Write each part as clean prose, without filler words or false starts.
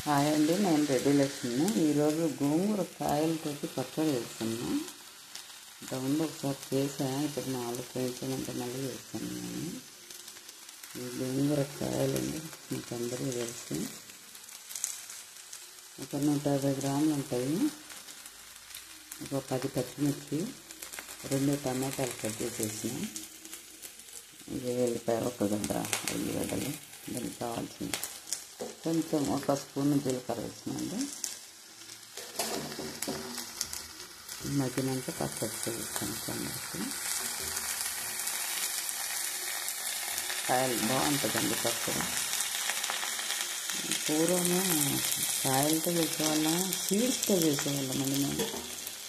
Hi అండి, నేను రెడ్డి లక్ష్మి. ఈరోజు గోంగూర కాయలతోటి పచ్చడి చేస్తున్నా. ఇంతకుముందు ఒకసారి చేసాను, ఇప్పుడు 4 కేజీలంటే మళ్ళీ చేస్తాను నేను. ఈ గోంగూర కాయలండి మీకు అందరికీ తెలుసు. ఒక 150 గ్రాములు ఉంటాయి. ఒక 10 పచ్చిమిర్చి, 2 టమాటాలు కట్ చేసేసిన, ఇది వెల్లిపాయ, ఒక గడ్డ ఉల్లిగడ్డలు, దానికి కావాల్సింది కొంచెం ఒక స్పూన్ జీలకర్ర వేసినండి. మగ్గినాక పచ్చడి చేస్తాను. కొంచెం కాయలు బాగుంటుందండి పచ్చడి. పూర్వము కాయలతో చేసేవాళ్ళం, సీడ్స్తో చేసేవాళ్ళం అండి మేము.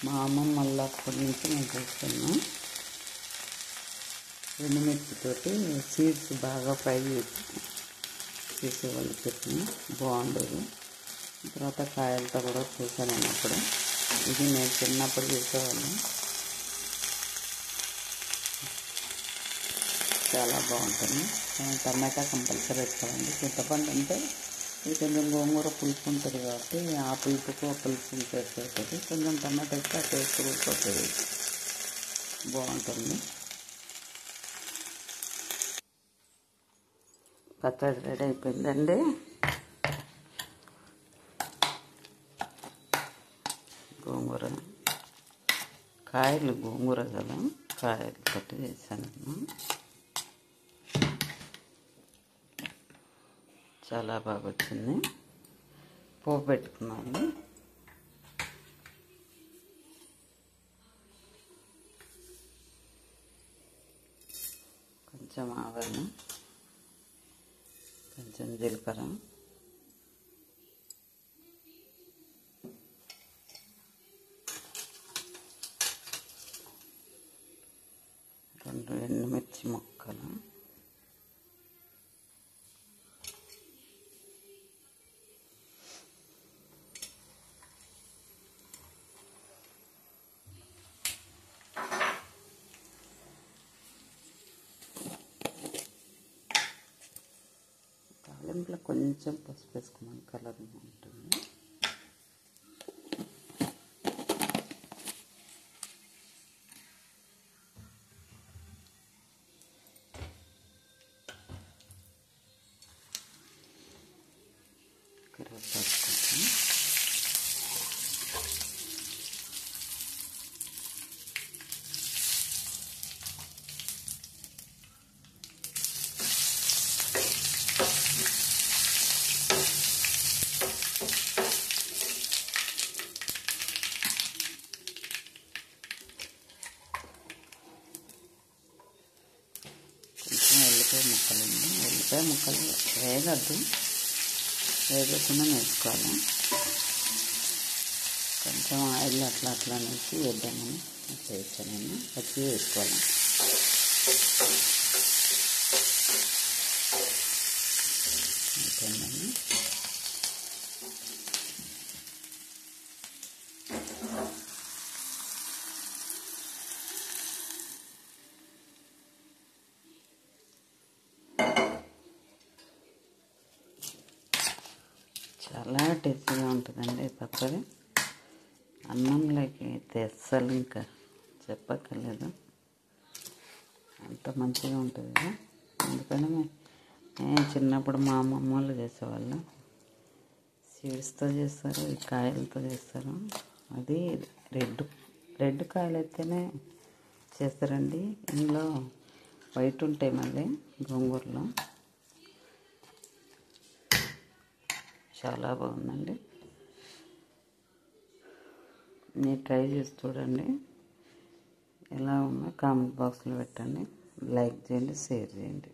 మా అమ్మమ్మ మళ్ళీ అప్పటి నుంచి మేము చేస్తున్నాం. ఎండుమిర్చితోటి సీడ్స్ బాగా ఫ్రై చేసేవాళ్ళు, చట్నీ బాగుండేది. తర్వాత కాయలతో కూడా చూసాను నేను అప్పుడు. ఇది నేను చిన్నప్పుడు చేసేవాళ్ళం, చాలా బాగుంటుంది. టమాటా కంపల్సరీ వేసుకోవాలండి. చింతపండు అంటే ఇది కొంచెం గోంగూర పులుపు ఉంటుంది కాబట్టి ఆ పులుపుకు పులుపు టేస్ట్ అవుతుంది. కొంచెం టమాటా వేస్తే ఆ టేస్ట్ కూడా బాగుంటుంది. పచ్చడి రెడీ అయిపోయిందండి. గోంగూర కాయలు, గోంగూర కదా, కాయలు కట్టి చేశాను. చాలా బాగా వచ్చింది. పోపు పెట్టుకున్నాను. కొంచెం ఆవాలు, కొంచెం జీలకర్ర, 2 ఎండుమిర్చి ముక్కలు, తాలింపులో కొంచెం పసుపు వేసుకున్నాను, కలర్ ఉంటుంది. కరివేపాకు కొంచెం, ఉల్లిపాయ ముక్కలండి. ఉల్లిపాయ ముక్కలు వేగకుండా వేసుకోవాలి. కొంచెం ఆయిల్ అట్లా అనేసి వేద్దామని వేసాను నేను. పచ్చి వేసుకోవాలి. అయిపోయిందండి. చాలా టేస్టీగా ఉంటుందండి పచ్చడి. అన్నంలోకి అయితే అస్సలు ఇంకా చెప్పక్కర్లేదు, అంత మంచిగా ఉంటుంది కదా. అందుకని నేను చిన్నప్పుడు మా అమ్మమ్మ వాళ్ళు చేసేవాళ్ళు. సీడ్స్తో చేస్తారు, ఈ కాయలతో చేస్తారు. అది రెడ్ కాయలు అయితేనే చేస్తారండి. ఇందులో వైట్ ఉంటాయి మళ్ళీ గోంగూరలో. చాలా బాగుందండి. మీరు ట్రై చేసి చూడండి. ఎలా ఉందో కామెంట్ బాక్స్లో పెట్టండి. లైక్ చేయండి, షేర్ చేయండి.